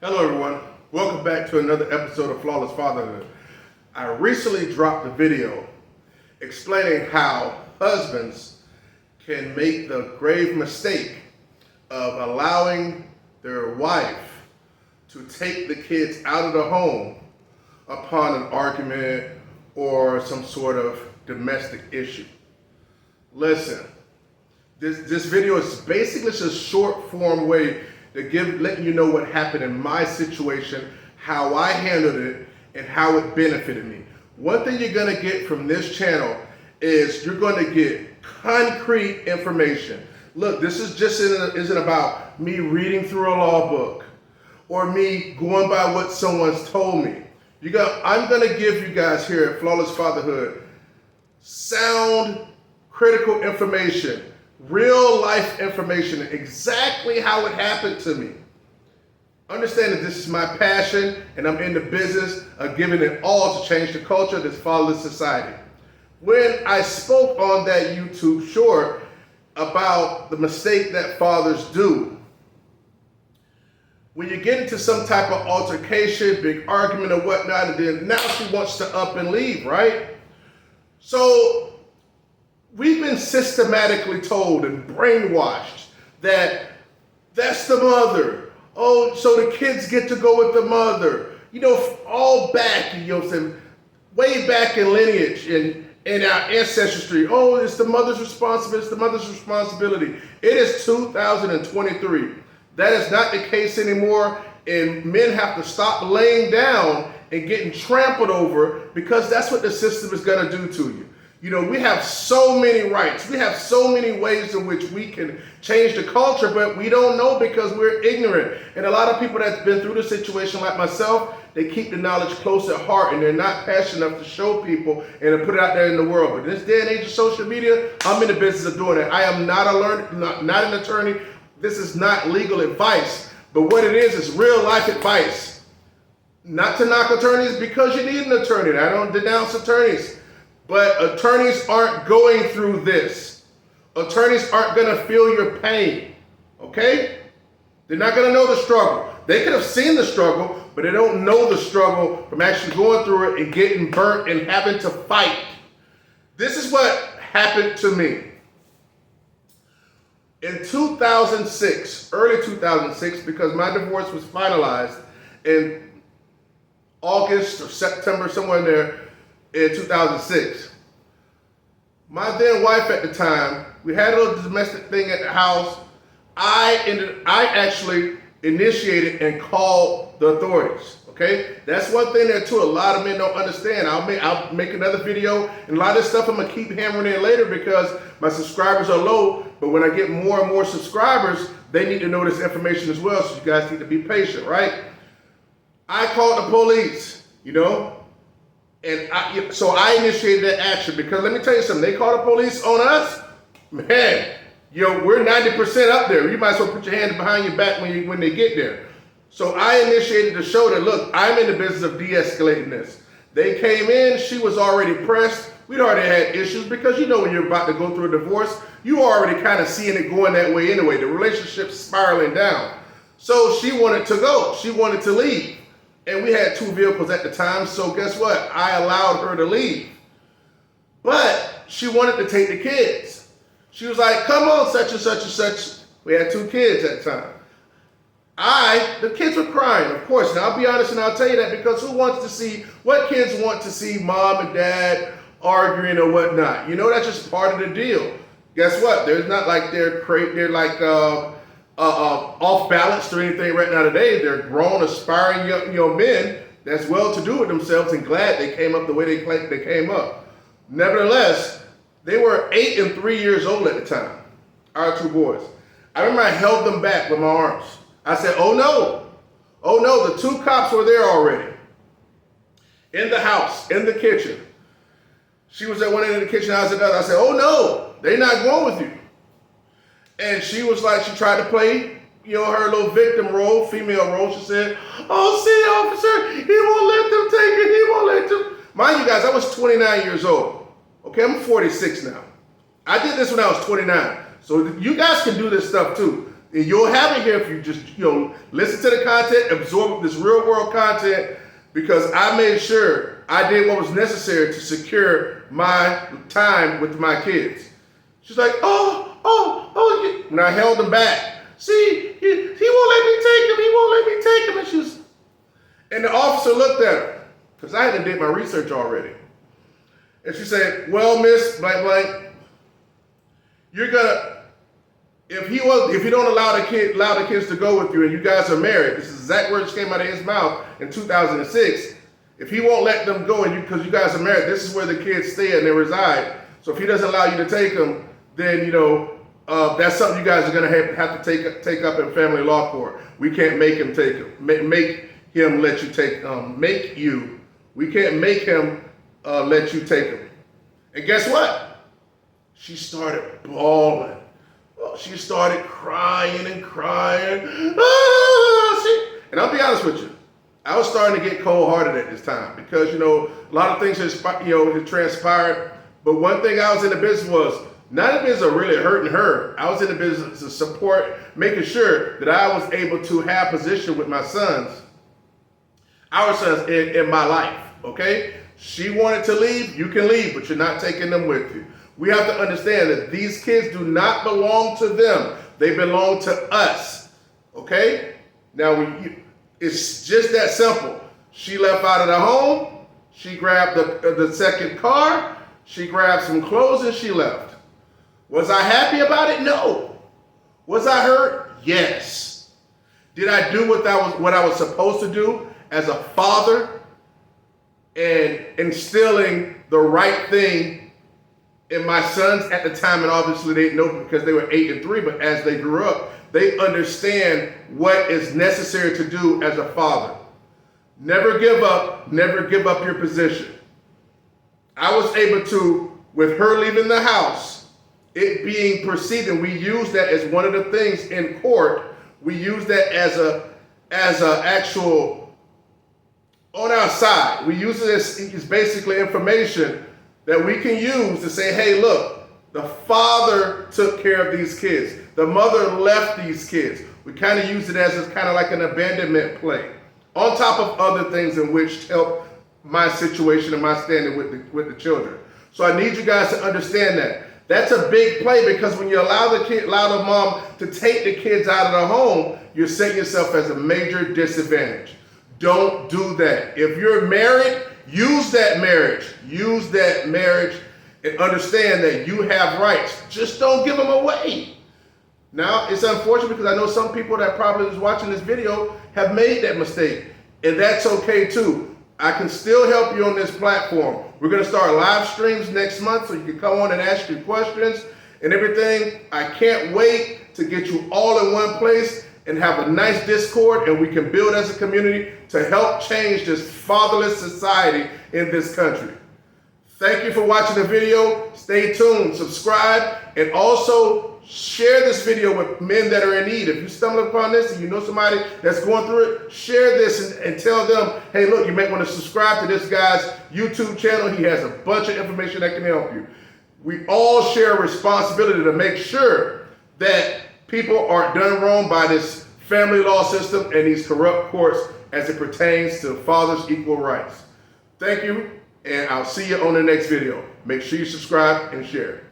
Hello everyone, welcome back to another episode of Flawless Fatherhood. I recently dropped a video explaining how husbands can make the grave mistake of allowing their wife to take the kids out of the home upon an argument or some sort of domestic issue. Listen, this video is basically just a short form way to letting you know what happened in my situation, how I handled it, and how it benefited me. One thing you're gonna get from this channel is you're gonna get concrete information. Look, this is isn't about me reading through a law book or me going by what someone's told me. I'm gonna give you guys here at Flawless Fatherhood sound, critical information, real life information, exactly how it happened to me. Understand that this is my passion and I'm in the business of giving it all to change the culture of this fatherless society. When I spoke on that YouTube short about the mistake that fathers do, when you get into some type of altercation, big argument or whatnot, and then now she wants to up and leave, right? So we've been systematically told and brainwashed that that's the mother. Oh, so the kids get to go with the mother. You know, all back, way back in lineage and in our ancestry. Oh, it's the mother's responsibility. It's the mother's responsibility. It is 2023. That is not the case anymore, and men have to stop laying down and getting trampled over because that's what the system is going to do to you. You know, we have so many rights. We have so many ways in which we can change the culture, but we don't know because we're ignorant. And a lot of people that's been through the situation like myself, they keep the knowledge close at heart and they're not passionate enough to show people and to put it out there in the world. But in this day and age of social media, I'm in the business of doing it. I am not not an attorney. This is not legal advice, but what it is real life advice. Not to knock attorneys because you need an attorney. I don't denounce attorneys. But attorneys aren't going through this. Attorneys aren't going to feel your pain, okay? They're not going to know the struggle. They could have seen the struggle, but they don't know the struggle from actually going through it and getting burnt and having to fight. This is what happened to me. In 2006, early 2006, because my divorce was finalized in August or September, somewhere in there, in 2006. My then wife at the time, we had a little domestic thing at the house. I actually initiated and called the authorities, okay? That's one thing there too, a lot of men don't understand. I'll make another video, and a lot of this stuff I'm gonna keep hammering in later because my subscribers are low, but when I get more and more subscribers, they need to know this information as well, so you guys need to be patient, right? I called the police, you know? And so I initiated that action because let me tell you something, they call the police on us, man, we're 90% up there. You might as well put your hands behind your back when they get there. So I initiated to show that, look, I'm in the business of de-escalating this. They came in, she was already pressed. We'd already had issues because you know when you're about to go through a divorce, you already kind of seeing it going that way anyway. The relationship's spiraling down. So she wanted to go, she wanted to leave. And we had 2 vehicles at the time, so guess what? I allowed her to leave. But she wanted to take the kids. She was like, come on, such and such and such. We had 2 kids at the time. The kids were crying, of course. Now, I'll be honest and I'll tell you that because what kids want to see mom and dad arguing or whatnot? You know, that's just part of the deal. Guess what? They're not like they're like, off balance or anything right now today. They're grown, aspiring young men that's well-to-do with themselves and glad they came up the way they came up. Nevertheless, they were 8 and 3 years old at the time, our 2 boys. I remember I held them back with my arms. I said, oh no, the 2 cops were there already. In the house, in the kitchen. She was at one end of the kitchen, I was at the other. I said, oh no, they're not going with you. And she was like, she tried to play, her little victim role, female role. She said, oh, see, officer, he won't let them take it. He won't let them. Mind you guys, I was 29 years old. Okay, I'm 46 now. I did this when I was 29. So you guys can do this stuff too. And you'll have it here if you just, listen to the content, absorb this real world content, because I made sure I did what was necessary to secure my time with my kids. She's like, oh. And I held him back. See, he won't let me take him. He won't let me take him. And the officer looked at her, because I had did my research already. And she said, well, Miss blank blank, you're gonna, if you don't allow the kids to go with you and you guys are married, this is exact words came out of his mouth in 2006. If he won't let them go and because you guys are married, this is where the kids stay and they reside. So if he doesn't allow you to take them, then that's something you guys are gonna have to take up in family law court. We can't make him take them. Make him let you take we can't make him let you take him. And guess what? She started bawling. She started crying and crying. And I'll be honest with you, I was starting to get cold-hearted at this time because, a lot of things had transpired. But one thing I was in the business was, not in the business of really hurting her. I was in the business of support, making sure that I was able to have position with my sons, our sons in my life, okay? She wanted to leave, you can leave, but you're not taking them with you. We have to understand that these kids do not belong to them. They belong to us, okay? Now, it's just that simple. She left out of the home. She grabbed the second car. She grabbed some clothes and she left. Was I happy about it? No. Was I hurt? Yes. Did I do what I was supposed to do as a father and instilling the right thing in my sons at the time? And obviously they didn't know because they were 8 and 3, but as they grew up, they understand what is necessary to do as a father. Never give up your position. I was able to, with her leaving the house, it being proceeding, we use that as one of the things in court. We use that as a actual, on our side. We use it as basically information that we can use to say, hey, look, the father took care of these kids. The mother left these kids. We kind of use it as kind of like an abandonment play, on top of other things in which help my situation and my standing with the children. So I need you guys to understand that. That's a big play, because when you allow the mom to take the kids out of the home, you're setting yourself as a major disadvantage. Don't do that. If you're married, use that marriage. Use that marriage and understand that you have rights. Just don't give them away. Now, it's unfortunate because I know some people that probably is watching this video have made that mistake, and that's okay too. I can still help you on this platform. We're going to start live streams next month so you can come on and ask your questions and everything. I can't wait to get you all in one place and have a nice Discord, and we can build as a community to help change this fatherless society in this country. Thank you for watching the video. Stay tuned, subscribe, and also share this video with men that are in need. If you stumble upon this and you know somebody that's going through it, share this and tell them, hey, look, you might want to subscribe to this guy's YouTube channel. He has a bunch of information that can help you. We all share a responsibility to make sure that people aren't done wrong by this family law system and these corrupt courts as it pertains to fathers' equal rights. Thank you, and I'll see you on the next video. Make sure you subscribe and share.